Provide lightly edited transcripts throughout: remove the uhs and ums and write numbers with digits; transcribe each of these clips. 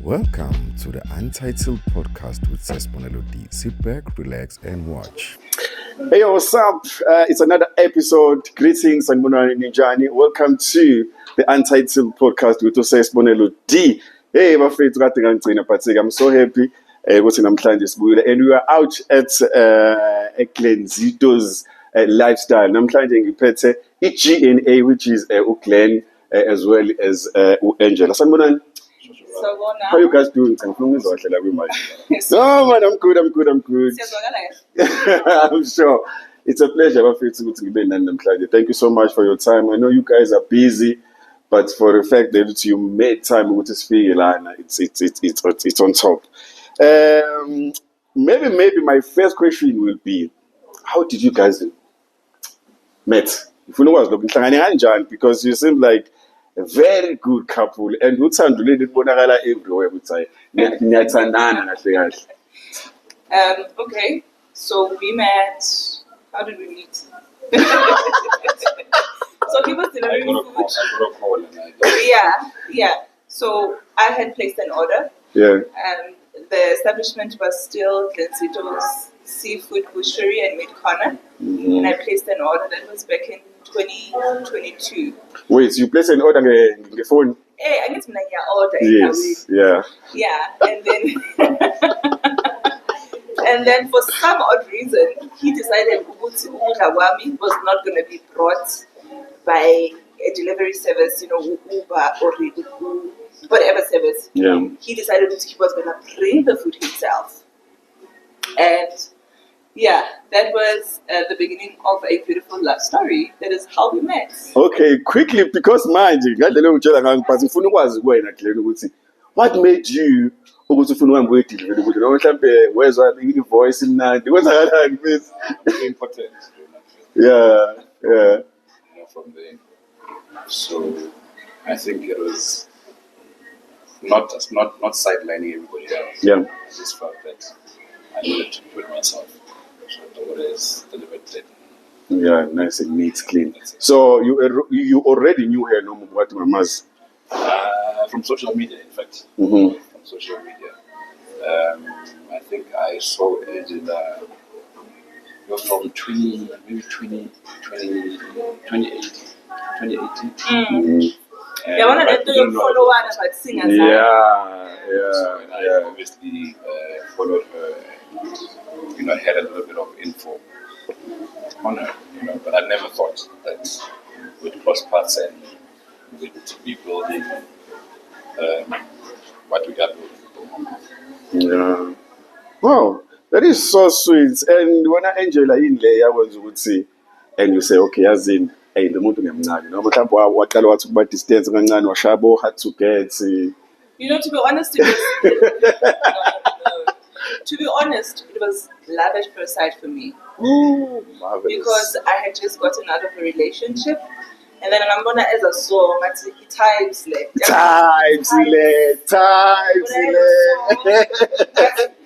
Welcome to the Untitled Podcast with Sesponelo D. Sit back, relax, and watch. Hey, what's up? It's another episode. Greetings and Ninjani. Welcome to the Untitled Podcast with Sesponelo D. Hey, my favorite I'm so happy. What's in and we are out at Glenzito's lifestyle. I'm trying to get GNA, which is Glen, as well as Angela. How you guys doing? No, man, I'm good. I'm sure. It's a pleasure to be in. Thank you so much for your time. I know you guys are busy, but for the fact that you made time with this feel, it's on top. Maybe my first question will be, how did you guys met? If you know what's looking because you seem like a very good couple, and we sound really bonagala everywhere. Okay, so we met. How did we meet? So he was delivering food. Yeah. So I had placed an order. Yeah. And the establishment was still Glenzito's Seafood Butchery and Meat Corner. Mm-hmm. And I placed an order. That was back in 2022. Wait, so you placed an order on the phone? Hey, I guess my order. Yes, yeah. Yeah, and then and then for some odd reason, he decided Uwami was not going to be brought by a delivery service, Uber or whatever service. Yeah. He decided he was going to bring the food himself. And yeah, that was the beginning of a beautiful love story. That is how we met. Okay, quickly, because what made you where's what voice in that? Important. Yeah. From there. So I think it was not sidelining everybody else. Yeah. I just felt that I needed to do it myself. So the order is delivered it. Yeah, nice and neat, clean. So you already knew her, no what mamas? From social media, in fact. Mm-hmm. From social media. I think I saw it in from 2018. Mm-hmm. Yeah, one of them doing follow-on about singers. So I obviously followed her and, had a little bit of info on her, but I never thought that we'd cross paths and we'd be building what we got. Yeah. Wow, that is so sweet. And when Angela in there, I would say, and you say, okay, as in, hey, the mountain I'm not, what about distance and shabo had to get. To be honest, it was love at first sight for me. Ooh, marvelous. Because I had just gotten out of a relationship. And then I'm gonna as a song, types left.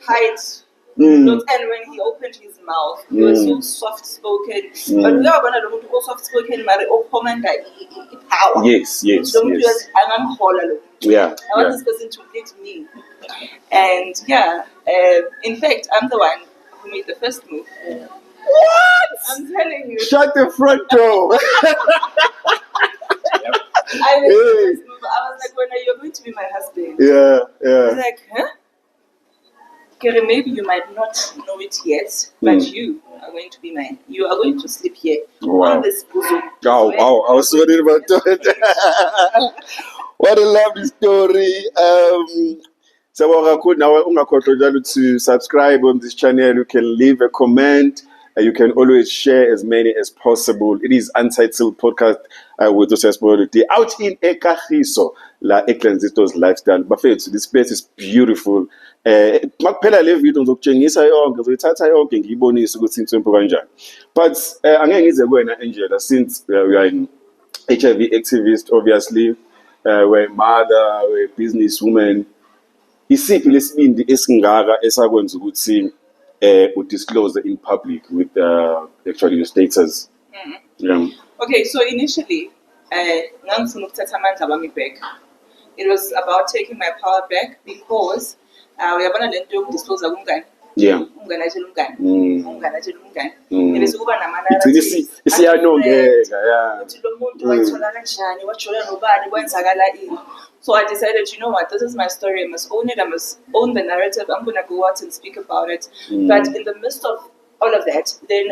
Height. And when he opened his mouth, he was so soft spoken. But we are gonna look so soft spoken, but command power. Yes. Yeah. I want this person to lead me. And in fact, I'm the one who made the first move. What? I'm telling you. Shut the front door. I was like, when are you going to be my husband? Yeah. I was like, huh? Kere, maybe you might not know it yet, but you are going to be mine. You are going to sleep here. Wow. On this bosom. Wow. I was worried about that. What a lovely story. So now to subscribe on this channel. You can leave a comment. You can always share as many as possible. It is Untitled Podcast with Sesponelo out in Ekahiso, La Glenzito's lifestyle. Buffet, this place is beautiful. Makuphela le video ngizokutshengisa yonke ngizothatha yonke ngiyibonise ukuthi intsimpo kanjani. But angeke ngize kuwena Angela, since we are in HIV activist, obviously, we're a mother, we're a businesswoman. Isiphi lesibindi esingaka esakwenza ukuthi disclose in public with actually your status? Yeah. Okay, so initially ngangifuna ukuthatha amandla wami back. it was about taking my power back because uyabona le nto yokudisclose kumngane. Yeah. Umngane atshela umngane. Mm. Umngane atshela umngane. Mm. Ebese kuba Igcine nama-narratives. isiyanongeka, yeah. Ukuthi lo muntu wayithola kanjani, wajola nobani, kwenzakala ini. So I decided, you know what, this is my story. I must own it. I must own the narrative. I'm going to go out and speak about it. But in the midst of all of that, then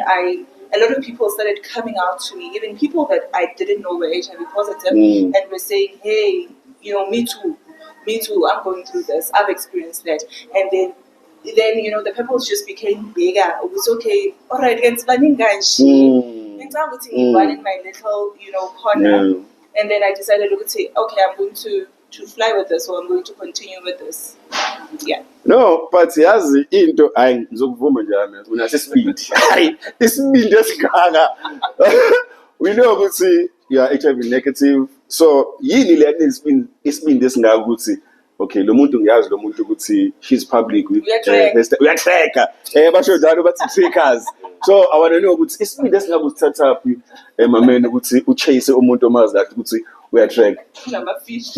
a lot of people started coming out to me, even people that I didn't know were HIV positive, and were saying, hey, you know, me too, I'm going through this, I've experienced that. And then you know, the purpose just became bigger. It was okay, all right, it's running guys. In my little, you know, corner. And then I decided to say, okay, I'm going to fly with this, or I'm going to continue with this. Yeah. No, but yazi into hayi ngizokuvuma njalo unaso isibindi. Hayi isibindi esiganga. We know ukuthi you are HIV negative. So yini le isibindi esingaka ukuthi okay lo muntu ngiyazi lo muntu ukuthi she's public with uyatracker. Basho njalo bathi trackers. So I want to know ukuthi isibindi esingaka usithatha phi mamene ukuthi uchase umuntu omazi kahle ukuthi uyatrack. Fish.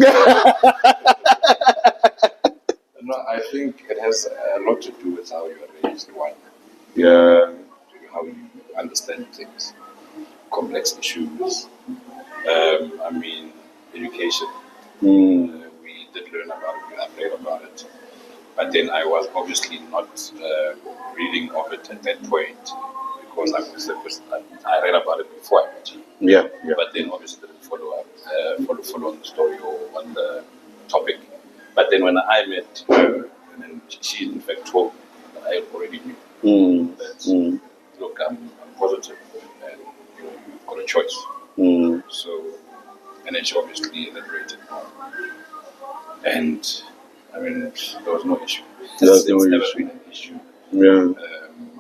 No, I think it has a lot to do with how you are raised, one. Yeah. How you understand things, complex issues. I mean, education. We did learn about it, we have read about it. But then I was obviously not reading of it at that point because I read about it before I met you. Yeah. But then obviously didn't follow on the story or on the topic. But then when I met her, and then she in fact told me that I already knew that, look, I'm positive and you know, you've got a choice. So, and then she obviously elaborated more. And, I mean, there was no issue. It's never been an issue. Yeah.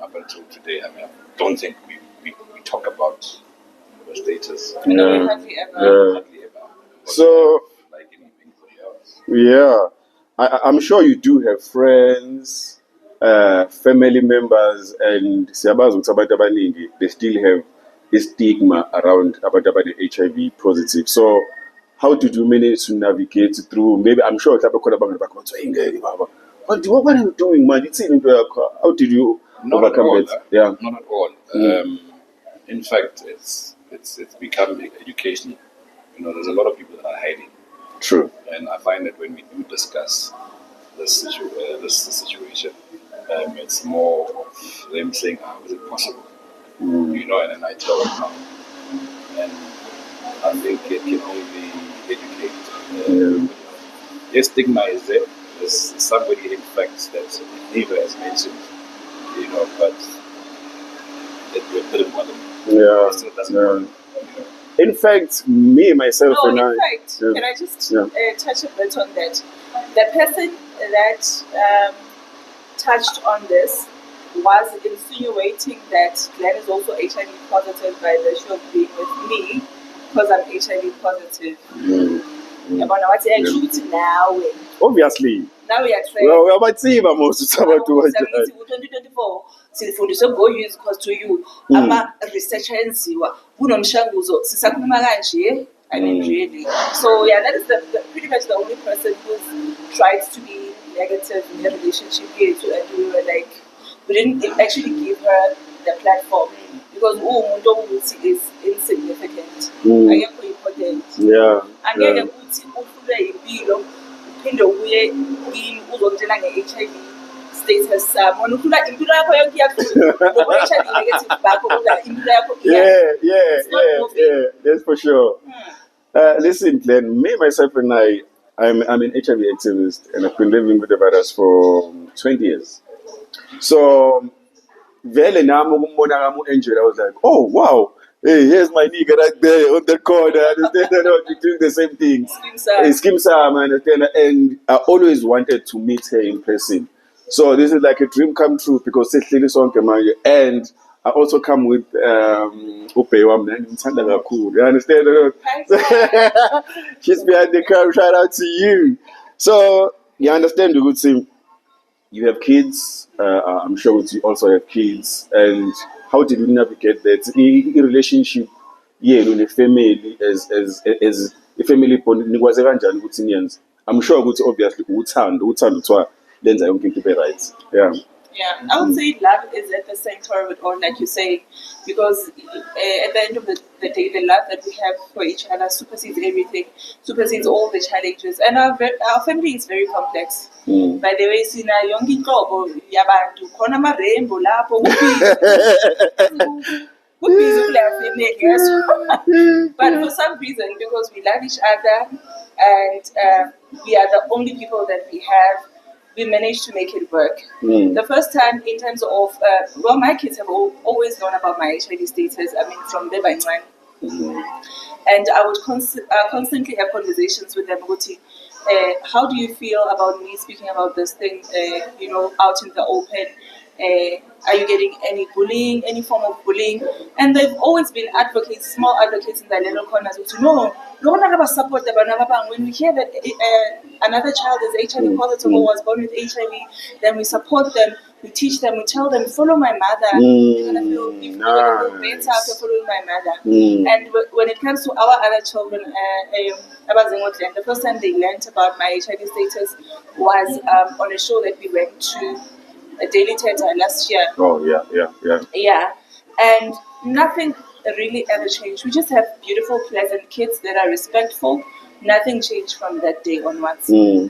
Up until today, I mean, I don't think we talk about the status. No, hardly ever. So, like anybody else. yeah, I'm sure you do have friends, family members, and siyabazi ukuthi abantu abaningi they still have a stigma around abantu abane-HIV positive. So, how did you manage to navigate through? Maybe I'm sure what are you doing, man? How did you overcome that? Yeah, not at all. In fact, it's become educational. You know, there's a lot of people that are hiding. True. And I find that when we do discuss this situation, it's more of them saying, "How is it possible?" You know, and then I tell them how. And I think it can only educate. Yes, stigma is there. There's somebody, in fact, that Eva has mentioned, you know, but it didn't bother me. Yeah. It still doesn't bother me, you know. In fact, me, myself, No, and in I. fact, Yeah. can I just Yeah. touch a bit on that? The person that touched on this was insinuating that Glenn is also HIV positive by virtue of being with me because I'm HIV positive. Yabona wathi kushuthi nawe Obviously. now we are trained. Well, we are about most of the Siyakithi ku-2024 sifundiswe ngo-use cause to you ama-research ayenziwa kunomshanguzo sisakhuluma kanje. I mean, really. So yeah, that is pretty much the only person who's tried to be negative in the relationship here too, and we were like, we didn't actually give her the platform because umuntu ukuthi is insignificant. Akekho important. Yeah. Angeke ukuthi uhlulwe impilo uphinde ubuye kimi uzongitshela nge-HIV status sami. Wena uhlula impilo yakho yonke iyahlula ngoba i-HIV negative bakho kodwa impilo yakho Yeah, that's for sure. Listen, Glenn, me, myself, and I'm an HIV activist, and I've been living with the virus for 20 years. So, vele nami ukumbona kami u-Angel, I was like, oh, wow. Hey, here's my nigga right there on the corner. Understand? You're doing the same thing. Skim Sam, understand? And I always wanted to meet her in person. So this is like a dream come true because and I also come with Upewa man. You understand? She's behind the curve. Shout out to you. So you understand the good thing. You have kids. I'm sure you also have kids. And how did you navigate that in relationship? Yeah, in a family as a family. I'm sure ukuthi obviously uthando kuthiwa lenza yonke into ibe right. Yeah. Yeah, I would say love is at the center of it all, like you say, because at the end of the day, the love that we have for each other supersedes everything, supersedes all the challenges. And our family is very complex. By the way, sina yonke inhlobo yabantu khona ama-rainbow lapho kubhizi kule family, yes. But for some reason, because we love each other and we are the only people that we have, we managed to make it work. The first time in terms of, well, my kids have always known about my HIV status, I mean, from the bancane. And I would constantly have conversations with them, how do you feel about me speaking about this thing, out in the open? Are you getting any bullying, any form of bullying? And they've always been advocates, small advocates in the little corners. No support them. When we hear that another child is HIV positive or was born with HIV, then we support them, we teach them, we tell them, follow my mother. You're gonna feel better after following my mother. And when it comes to our other children, the first time they learned about my HIV status was on a show that we went to, a Daily Theatre last year. Oh, yeah. Yeah, and nothing really ever changed. We just have beautiful, pleasant kids that are respectful. Nothing changed from that day onwards. Yeah.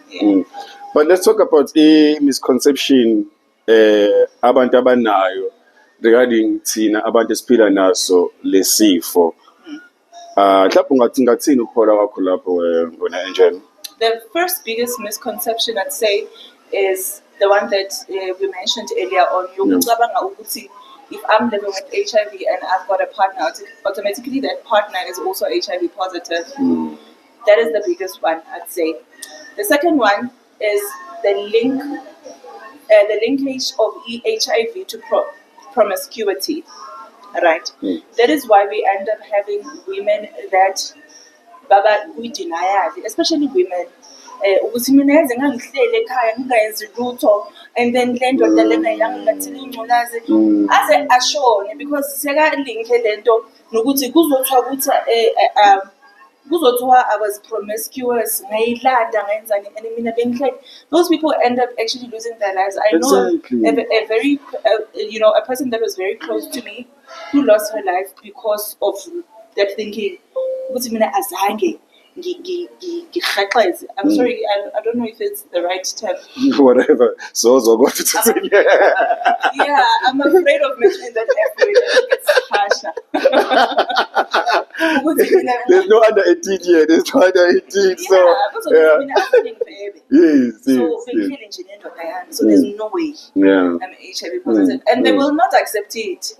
But let's talk about a misconception abantu abanayo regarding thina abantu esiphila naso lesifo. Mhlawumbe ungathini ukuphola kwakho lapho wena Angel? The first biggest misconception I'd say is the one that we mentioned earlier on. If I'm living with HIV and I've got a partner, automatically that partner is also HIV positive. That is the biggest one, I'd say. The second one is the linkage of HIV to promiscuity, right? That is why we end up having women that we deny, especially women. And then as a ashore, because I was promiscuous, those people end up actually losing their lives. I know a very, a person that was very close to me who lost her life because of that thinking. I'm sorry, I don't know if it's the right term. Whatever. So got to say. Yeah, I'm afraid of mentioning that every it's harsher. There's no under 18 here. There's no under 18. So so there's no way I'm HIV positive, and they will not accept it.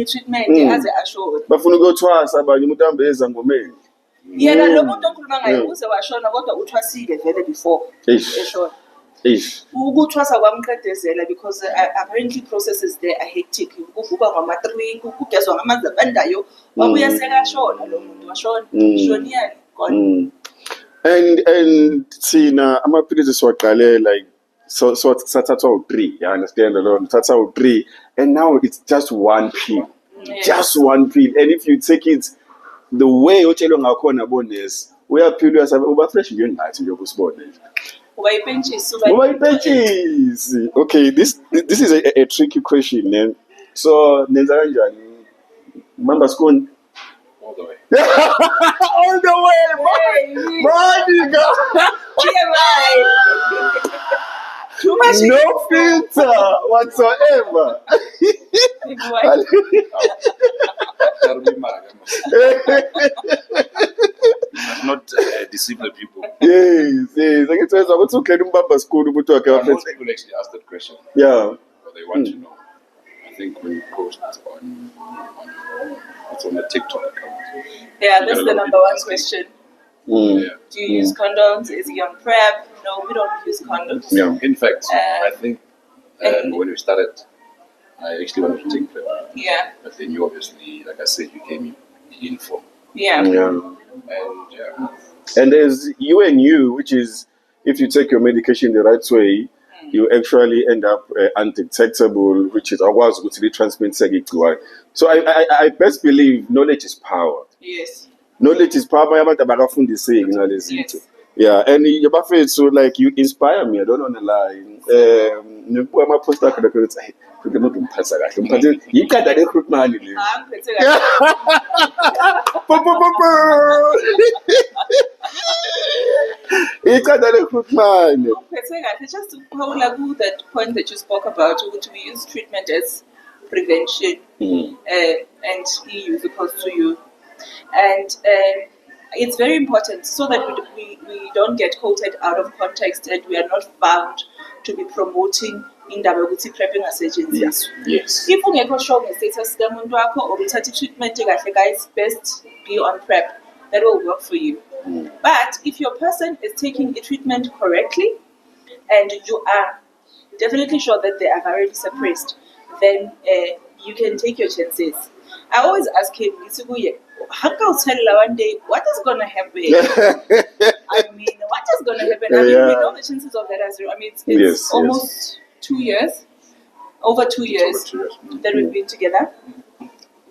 Treatment as a assured. Bafuna ukuyothwasa abanye umuntu ahambe eza ngomeni. Yena lo muntu okhuluma ngaye uze washona kodwa uthwasile vele before eshona. Ukuthwasa kwamqedezela because apparently processes there are hectic. Kuvuka ngama-3 kugezwa ngamanzi abandayo wabuya sekashona lo muntu washona shoniyani gone. And thina amaphilisi siwaqale like so sathatha u3, you understand alone, sathatha u3 and now it's just one pill. Yes. Just one pill, and if you take it the way otshelwe ngakhona bonesi uyaphila uba fresh njengathi nje kusibone ubayipentshisi. Okay, this is a tricky question, man. So nenza kanjani mamba skoni all the way. All the way, Monica. Too much. No filter whatsoever. Not deceive the people. Yes. I can tell you what's okay to Mbamba school. Most people actually ask that question. Yeah. Or they want to know. I think when you post on it's on the TikTok account. Yeah, that's the number one question. Yeah. Do you use condoms? Is he on PrEP? No, we don't use condoms. Yeah. In fact, I think when we started, I actually wanted to take PrEP. Yeah. But then you obviously, like I said, you came in for. Yeah. And there's you, which is if you take your medication the right way, you actually end up undetectable, which is always going to be transmitted. So I best believe knowledge is power. Yes. knowledge is power. Abantu abakafundiseki ngalezi zinto. Yes. Yeah, and so like you inspire me. I don't want to lie. Ngibuka ama post akho lakho ukuthi hey, kuhle umuntu umphatha kahle. Umphathe iqada le recruit mali le. Angiphethe kahle. Iqada le recruit mali. Just to follow that point that you spoke about, which we use treatment as prevention and EU as opposed to you. And it's very important so that we don't get quoted out of context and we are not found to be promoting indaba yokuthi PrEP ingasetshenziswa. Yes. If ungekho sure nge-status kamuntu wakho or uthatha treatment kahle, guys, best be on PrEP. That will work for you. But if your person is taking a treatment correctly and you are definitely sure that they are virally suppressed, then you can take your chances. I always ask him, how tell one day what is going to happen? I mean, what is going to happen? I mean, we know the chances of that as zero. I mean, it's almost 2 years, over 2 years that we've been together.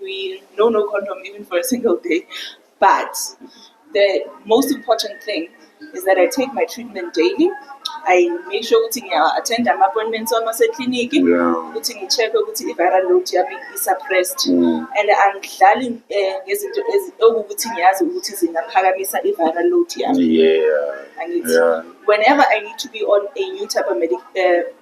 We know no condom even for a single day. But the most important thing is that I take my treatment daily. I make sure I attend my appointments on my clinic. I check if viral load is suppressed. And I'm dlalling viral load. Whenever I need to be on a new type of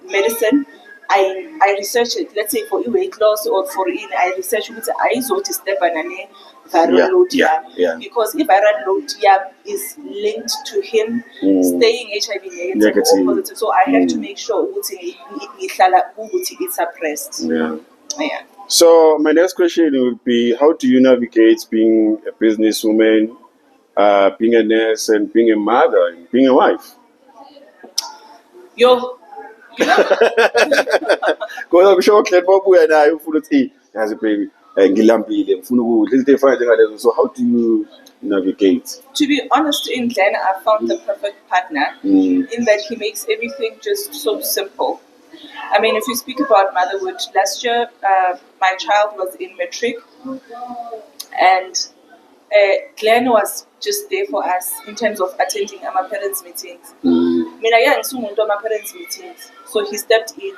medicine, I research it. Let's say for weight loss or I research with step and viral load because if viral load is linked to him staying HIV negative or positive, so I have to make sure it's suppressed. Yeah. So my next question would be: how do you navigate being a businesswoman, being a nurse, and being a mother, and being a wife? Because I'm sure and I as a baby. So how do you navigate? To be honest, in Glenn, I found the perfect partner in that he makes everything just so simple. I mean, if you speak about motherhood, last year my child was in matric, and Glenn was just there for us in terms of attending our parents' meetings. My parents' meetings, so he stepped in.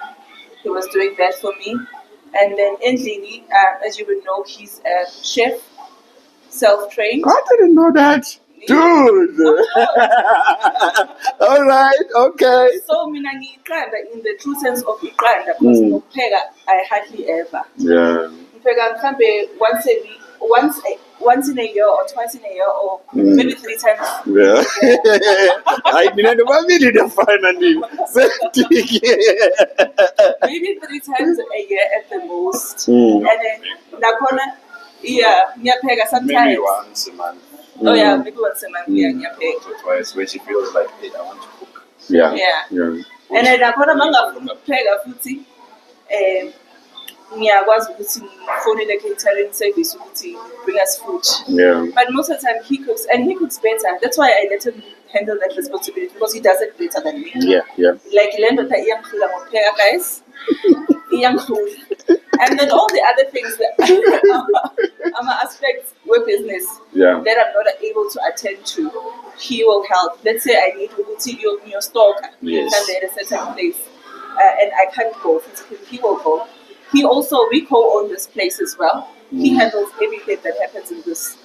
He was doing that for me. And then Endlini, as you would know, he's a chef, self-trained. I didn't know that. Dude! All right, okay. So, in the true sense of iqanda, because I hardly ever. Yeah. Once in a year or twice in a year or maybe 3 times. Yeah. I didn't really define maybe 3 times a year at the most. And then sometimes. Maybe once a month. Oh yeah, maybe once a month. Once or twice when she feels like, hey, I want to cook. Yeah. And then nakhona mangapheka futhi ngiyakwazi ukuthi ngifonele catering service ukuthi bring us food. But most of the time he cooks and he cooks better. That's why I let him handle that responsibility because he does it better than me. Like lento ta iyangihlula ngokupheka guys. And then all the other things that aspects with business that I'm not able to attend to, he will help. Let's say I need to go to your stock at a certain place and I can't go physically, he will go. We co-own this place as well. He handles everything that happens in this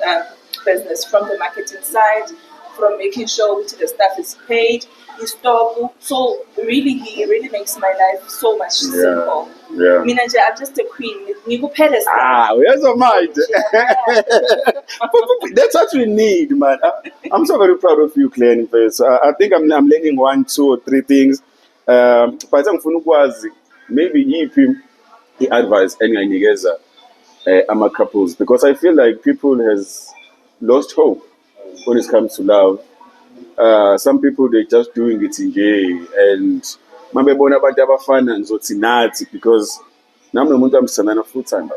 business, from the marketing side, from making sure the staff is paid, his stock. So he really makes my life so much simple. I'm just a queen. Where's your mind? That's what we need, man. I'm so very proud of you, Claire. So I think I'm learning 1, 2, or 3 things. But maybe he advised any ama couples, because I feel like people has lost hope when it comes to love. Some people, they're just doing it in gay and mabebona abantu abafana nzothinathi because nami nomuntu amsana full time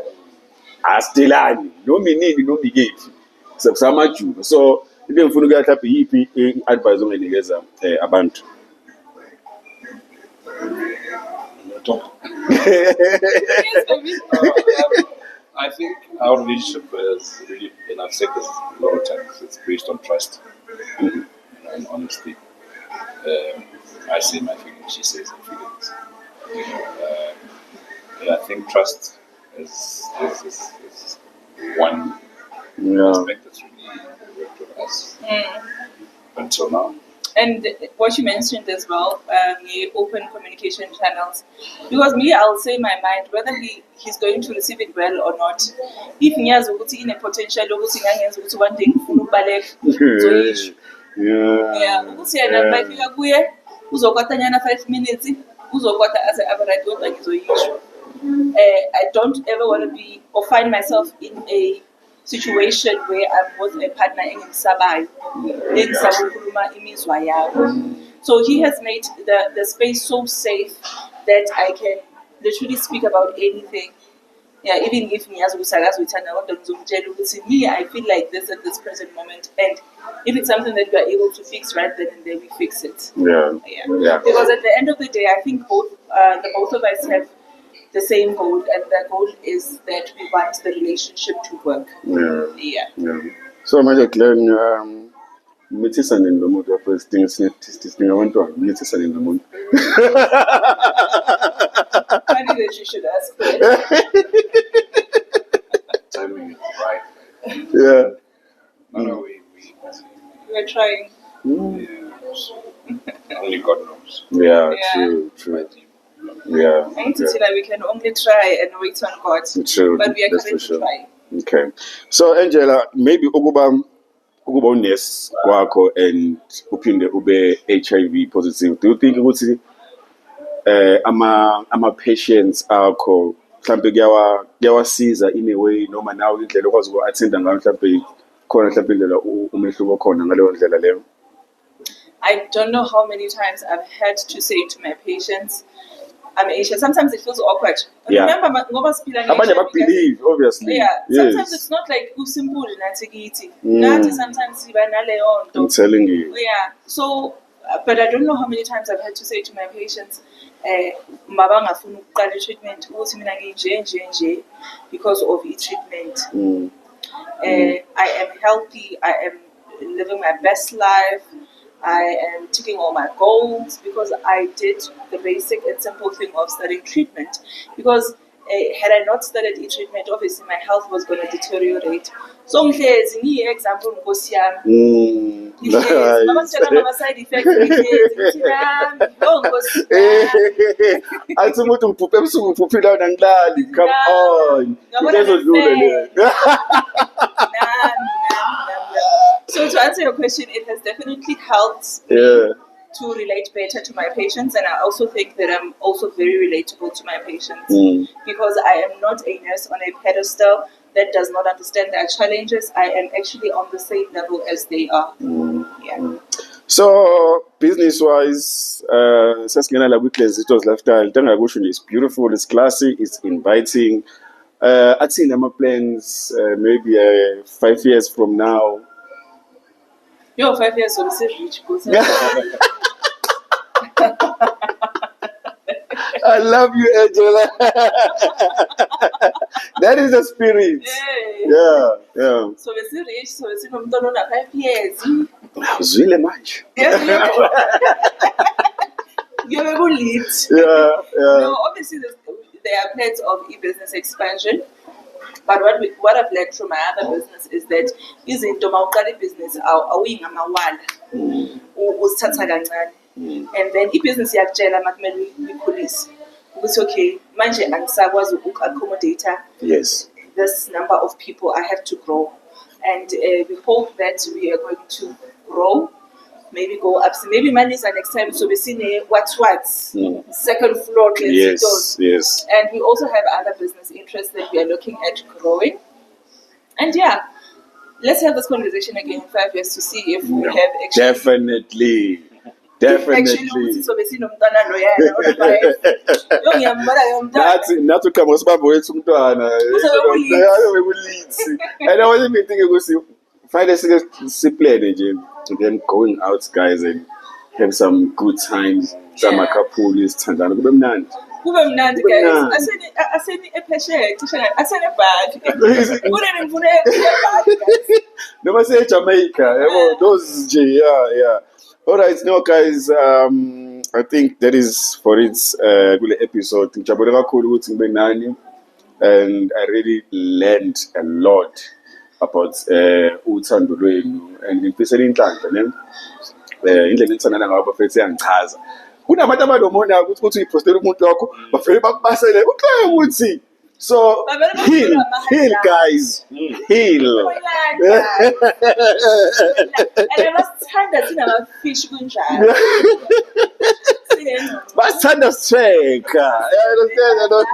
astilani no minini no bigeti sabamajuba. So ibe ngifuna ukuya mhlawumbe yipi advice ongenikeza abantu? I think our relationship is really, and I've said this a lot of times, it's based on trust, and honesty. I say my feelings, she says her feelings. I think trust is one aspect that's really worked with us until now. And what you mentioned as well, the open communication channels. Because me, I'll say my mind, whether he's going to receive it well or not. If he has in a potential, one thing, uzokwathanyana 5 minutes, uzokwatha as average kodwa ngizoyisho. I don't ever want to be or find myself in a situation where I'm with a partner engisabayo engisabukhuluma imizwa yakho. So he has made the space so safe that I can literally speak about anything. Yeah, even if ngiyazi ukuthi akazuyithanda kodwa ngizomtshela ukuthi me, I feel like this at this present moment, and if it's something that we are able to fix right then and there, we fix it. Yeah. Because at the end of the day, I think the both of us have the same goal, and the goal is that we want the relationship to work. Yeah. So manje Glenn, mithisa nini lo muntu first thing abantwana mithisa nini lo muntu. Funny that you should ask that. Timing is right. Yeah. No, We're trying. only God knows. Yeah, Yeah. true. Yeah. I need to say that we can only try and wait on God. True. But we are That's for currently sure. trying. Okay. So Angela, maybe ukuba unesi kwakho and uphinde ube HIV positive. Do you think ukuthi ama patients akho mhlambe kuyawasiza in a way noma nawe indlela okwazi uku-attenda ngayo mhlambe khona mhlambe indlela umehluko khona ngaleyo ndlela leyo? I don't know how many times I've had to say to my patients, I'm Asian. Sometimes it feels awkward. Yeah. Remember, ngoba siphila Abanye nge-HIV, believe, obviously. yeah. Yes. Sometimes it's not like usimple nathi kithi. Nathi sometimes siba naleyo nto. I'm telling you. Yeah. So, but I don't know how many times I've had to say to my patients, mabangafuni ukuqala treatment ukuthi mina nginje because of treatment. I am healthy. I am living my best life. I am ticking all my goals because I did the basic and simple thing of studying treatment. Because had I not studied treatment, obviously my health was going to deteriorate. So, ngihlezi example nkosi yami. Ngihlezi mama ngitshela ngama side effects ngihlezi ngithi nami nkosi yami. Athi umuntu uphuphe ebusuku uphuphila nangilali. Come on. Ngizodlula le. So to answer your question, it has definitely helped me to relate better to my patients, and I also think that I'm also very relatable to my patients because I am not a nurse on a pedestal that does not understand their challenges. I am actually on the same level as they are. Yeah. So business-wise, sasingena la kwi-Zito's Lifestyle, Tangakusho is beautiful, it's classy, it's inviting. I'd seen my plans maybe 5 years from now. You're 5 years old, so rich. I love you, Angela. That is the spirit. Yeah. So we're rich, so we're not 5 years. Uzwile manje. You're very lit. Yeah. No, obviously there are plans of e-business expansion. But what I've learned from my other business is that izinto mawuqala business awuyingamawala uzithatha kancane, and then i-business yakutshela makumele uyikhulise ukuthi okay manje angisakwazi uku-accommodate this number of people, I have to grow, and we hope that we are going to grow, maybe go up. So maybe money is next time. So we see what's second floor. Yes. And we also have other business interests that we are looking at growing. And yeah, let's have this conversation again in 5 years to see if we have actually. Definitely. So we see nomntwana loyana. Nathi kama sibambo wethu umntwana. And I wasn't even thinking ukuthi Friday siplane nje, to then going out guys and have some good times. Some couple is thandana kube mnandi. Kube mnandi Kube guys. mnandi. Aseni ephesheya aseni ebhadi. Kuneni ngifune ebhadi guys. Noma say Jamaica, yabo, those nje, yeah. All right, no guys, I think that is for it kule episode. Ngijabule kakhulu ukuthi ngibe nani, and I really learned a lot about uthando lwenu, and ngifisela inhlanhla ne indlela engithandana ngabo bafethu iyangichaza. Kunabantu abanomona ukuthi uyipostele umuntu wakho bafike bakubasele uxoxe ukuthi so heal guys, heal. And basithanda sinamafishi kunjalo. Basithanda streka. You understand?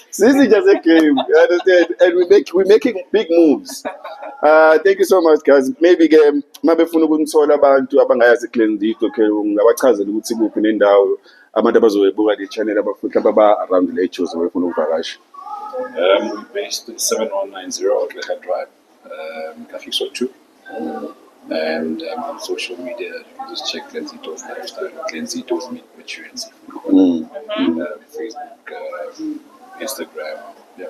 This is just a game. You understand? And we're making big moves. Thank you so much, guys. Maybe mabefuna ukunithola abantu abangayazi Glenzito, okay, ngabachazela ukuthi kuphi nendawo abantu abazoyibuka le channel abafuthi ababa around the edges befuna ukuvakasha. We're based in 7190 Outlet Drive, Kafiso 2. And on social media, you can just check Glenzito's lifestyle, Glenzito's meat maturity. Facebook, Instagram, yeah.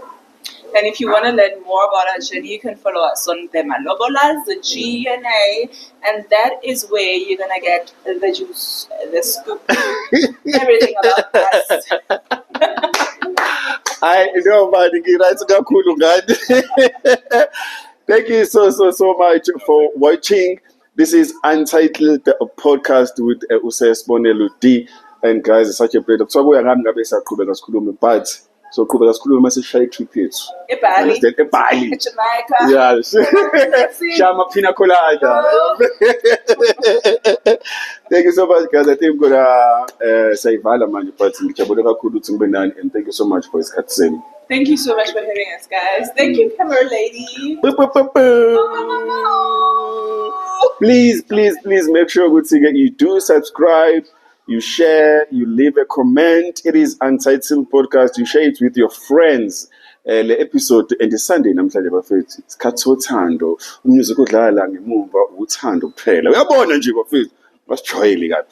And if you want to learn more about our journey, you can follow us on the Malobolas, the GNA, and that is where you're going to get the juice, the scoop, everything about us. I know, man. Thank you so much for watching. This is Untitled Podcast with Sesibonelo D. And guys, it's such a pleasure. So we are going to but so qhubeka sikhulume mase shaya trip yethu. Ebali. Ebali. Jamaica. Yes. Shama pina colada. Thank you so much, guys. I think we're gonna say vala manje, but ngijabule kakhulu ukuthi ngibe nani, and thank you so much for isikhathi senu. Thank you so much for having us, guys. Thank you, camera lady. Please make sure you do subscribe, you share, you leave a comment. It is Untitled Podcast. You share it with your friends. Le episode and the Sunday namhlanje bafethu isikhathi sothando, umusic odlala ngemuva uthando kuphela. Uyabona nje bafethu basijwayele kabi.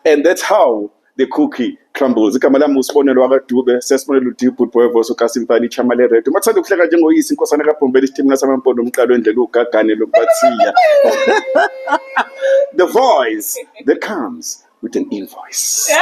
And that's how the cookie crumbles. Igama lami uSibonelo wakwaDube, Sesibonelo D Boy voice uKasimfani Chamale Red. Mathanda ukuhleka njengoyisi inkosana kaBhombela isitimela samampondo umqalo endlela ugagane lokuphathiya. The voice that comes with an invoice.